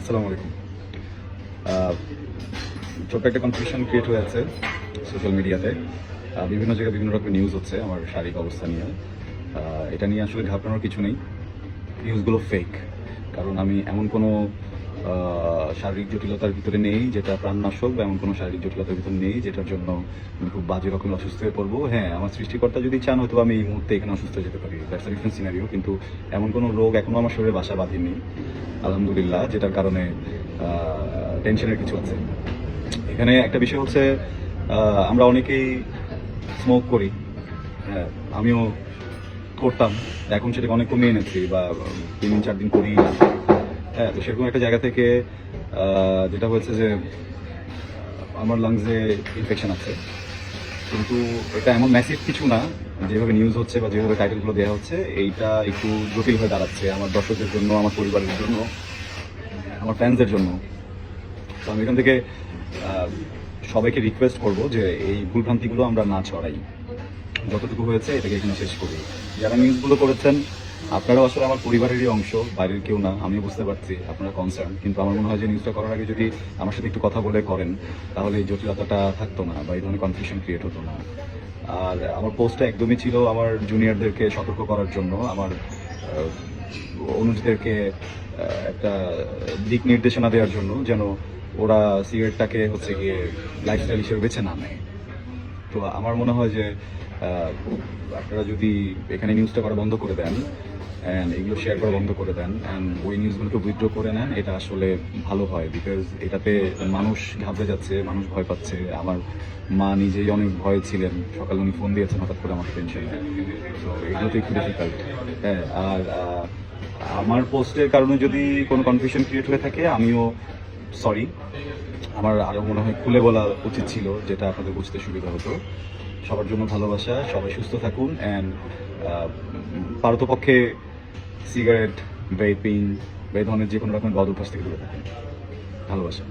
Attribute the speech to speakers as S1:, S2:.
S1: আসসালামু আলাইকুম। ছোট্ট একটা কনফিউশন ক্রিয়েট হয়েছে সোশ্যাল মিডিয়াতে। বিভিন্ন জায়গায় বিভিন্ন রকমের নিউজ হচ্ছে আমার শারীরিক অবস্থা নিয়ে। এটা নিয়ে আসলে ঘাবড়ানোর কিছু নেই। নিউজগুলো ফেক। কারণ আমি এমন কোনো শারীরিক জটিলতার ভিতরে নেই যেটা প্রাণনাশক, বা এমন কোনো শারীরিক জটিলতার ভিতরে নেই যেটার জন্য আমি খুব বাজে রকমের অসুস্থ হয়ে পড়বো। হ্যাঁ, আমার সৃষ্টিকর্তা যদি চান হয়তো আমি এই মুহূর্তে এখানে অসুস্থ হয়ে যেতে পারি, দ্যাটস আ ডিফারেন্ট সিনারিও। কিন্তু এমন কোনো রোগ এখনো আমার শরীরে বাসা বাঁধেনি আলহামদুলিল্লাহ, যেটার কারণে টেনশনের কিছু আছে। এখানে একটা বিষয় হচ্ছে, আমরা অনেকেই স্মোক করি। হ্যাঁ, আমিও করতাম, এখন সেটাকে অনেক কমিয়ে এনেছি, বা 3-4 দিন করি না। হ্যাঁ, তো সেরকম একটা জায়গা থেকে যেটা হয়েছে যে আমার লাংসে ইনফেকশন আছে। কিন্তু এটা এমন ম্যাসিভ কিছু না, যেভাবে নিউজ হচ্ছে বা যেভাবে টাইটেলগুলো দেওয়া হচ্ছে এইটা একটু জটিল হয়ে দাঁড়াচ্ছে আমার দর্শকদের জন্য, আমার পরিবারের জন্য, আমার ফ্যান্সদের জন্য। তো আমি এখান থেকে সবাইকে রিকোয়েস্ট করব যে এই ভুলভ্রান্তিগুলো আমরা না ছড়াই, যতটুকু হয়েছে এটাকে এখানে শেষ করি। যারা নিউজগুলো করেছেন আপনারাও আসলে আমার পরিবারেরই অংশ, বাইরের কেউ না। আমিও বুঝতে পারছি আপনারা কনসার্ন, কিন্তু আমার মনে হয় যে নিউজটা করার আগে যদি আমার সাথে একটু কথা বলে করেন তাহলে এই জটিলতাটা থাকতো না, বা এই ধরনের কনফিউশন ক্রিয়েট হতো না। আর আমার পোস্টটা একদমই ছিল আমার জুনিয়রদেরকে সতর্ক করার জন্য, আমার অনুজদেরকে একটা দিক নির্দেশনা দেওয়ার জন্য, যেন ওরা সিগারেটটাকে হচ্ছে গিয়ে লাইফস্টাইল হিসেবে বেছে না নেয়। তো আমার মনে হয় যে আপনারা যদি এখানে নিউজটা করা বন্ধ করে দেন, অ্যান্ড এগুলো শেয়ার করা বন্ধ করে দেন, অ্যান্ড ওই নিউজগুলোকে উইথড্র করে নেন, এটা আসলে ভালো হয়। বিকজ এটাতে মানুষ ঘাবড়ে যাচ্ছে, মানুষ ভয় পাচ্ছে। আমার মা নিজেই অনেক ভয় ছিলেন, সকালে উনি ফোন দিয়েছেন হঠাৎ করে আমার টেনশনে। তো এগুলো তো একটু ডিফিকাল্ট। হ্যাঁ, আর আমার পোস্টের কারণে যদি কোনো কনফিউশন ক্রিয়েট হয়ে থাকে আমিও সরি। আমার আরও মনে হয় খুলে বলা উচিত ছিল, যেটা আপনাদের বুঝতে সুবিধা হতো। সবার জন্য ভালোবাসা, সবাই সুস্থ থাকুন, অ্যান্ড পারতপক্ষে সিগারেট, ভেপিং বা এই ধরনের যে কোনো রকমের বদ অভ্যাস থেকে দূরে থাকুন। ভালোবাসা।